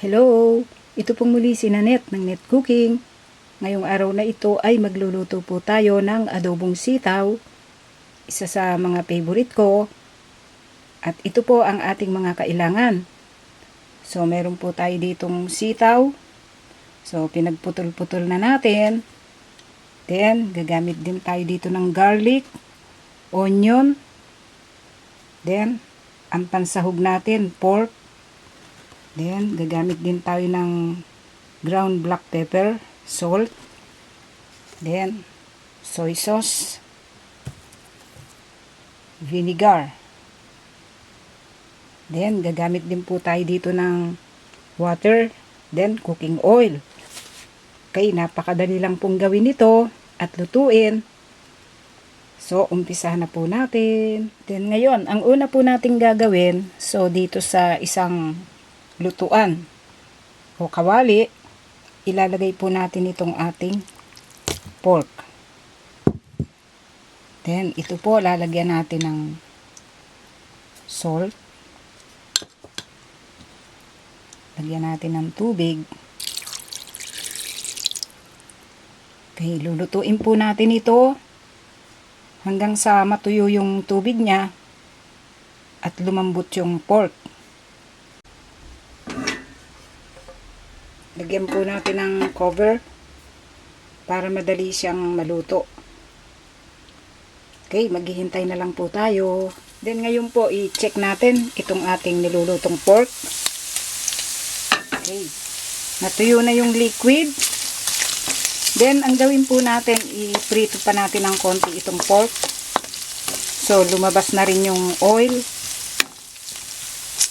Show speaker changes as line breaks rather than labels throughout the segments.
Hello! Ito pong muli si Nanette ng Net Cooking. Ngayong araw na ito ay magluluto po tayo ng adobong sitaw. Isa sa mga favorite ko. At ito po ang ating mga kailangan. So meron po tayo ditong sitaw. So pinagputol-putol na natin. Then gagamit din tayo dito ng garlic, onion. Then ang pansahog natin, pork. Then, gagamit din tayo ng ground black pepper, salt. Then, soy sauce, vinegar. Then, gagamit din po tayo dito ng water, then cooking oil. Okay, napakadali lang pong gawin ito at lutuin. So, umpisa na po natin. Then, ngayon, ang una po nating gagawin, so dito sa isang lutuan o kawali, ilalagay po natin itong ating pork. Then, ito po, lalagyan natin ng salt. Lagyan natin ng tubig. Okay, lulutuin po natin ito hanggang sa matuyo yung tubig niya at lumambot yung pork. Lagyan po natin ng cover para madali siyang maluto. Okay, maghihintay na lang po tayo. Then ngayon po, i-check natin itong ating nilulutong pork. Okay, natuyo na yung liquid. Then, ang gawin po natin, i-prito pa natin ng konti itong pork. So, lumabas na rin yung oil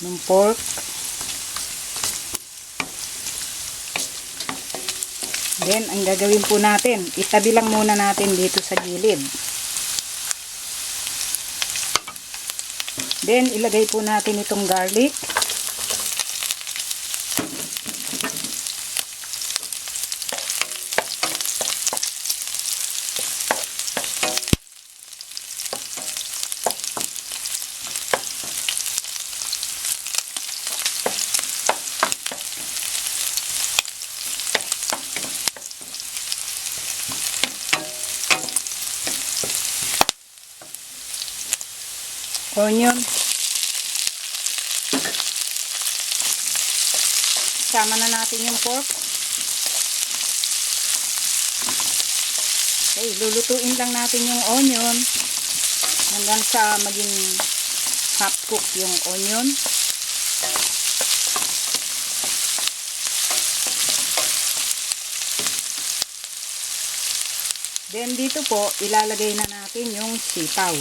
ng pork. Then, ang gagawin po natin, itabi lang muna natin dito sa gilid. Then, ilagay po natin itong garlic. Onion. Sama na natin yung pork. Okay, lulutuin lang natin yung onion hanggang sa maging half cook yung onion. Then dito po, ilalagay na natin yung sitaw.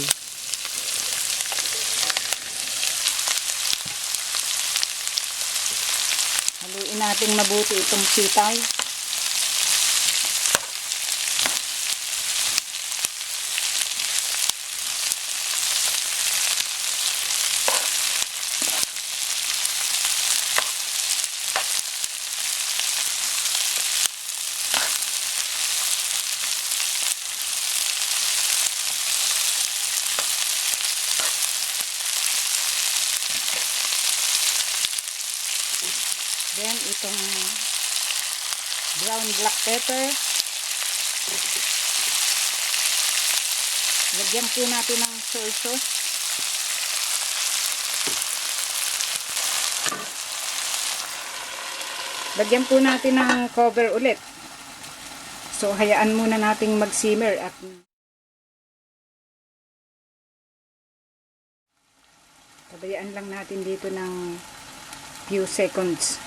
Haluin natin mabuti itong sitaw. Then, itong brown black pepper. Lagyan po natin ng soy sauce. Lagyan po natin ng cover ulit. So, hayaan muna nating mag-simmer at pabayaan lang natin dito ng few seconds.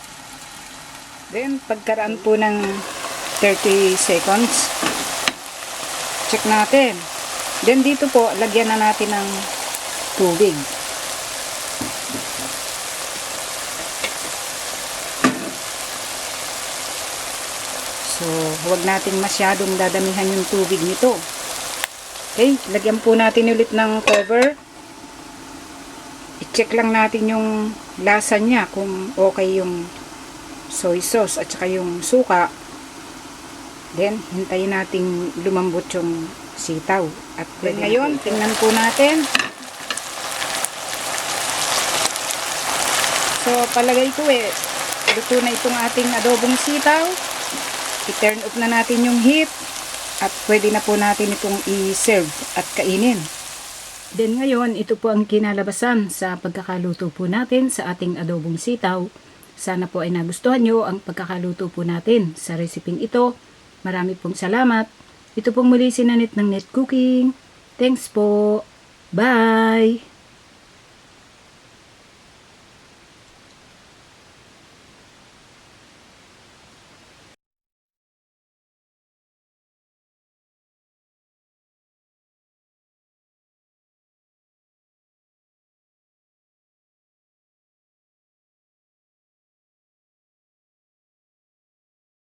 Then, pagkaraan po ng 30 seconds, check natin. Then, dito po, lagyan na natin ng tubig. So, huwag natin masyadong dadamihan yung tubig nito. Okay, lagyan po natin ulit ng cover. I-check lang natin yung lasa niya, kung okay yung soy sauce at saka yung suka. Then, hintayin natin lumambot yung sitaw. At then ngayon, tingnan po natin. So, palagay ko luto na itong ating adobong sitaw. I-turn off na natin yung heat at pwede na po natin itong i-serve at kainin. Then ngayon, ito po ang kinalabasan sa pagkakaluto po natin sa ating adobong sitaw. Sana po ay nagustuhan nyo ang pagkakaluto po natin sa reseping ito. Marami pong salamat. Ito pong muli si Nanette ng Net Cooking. Thanks po. Bye!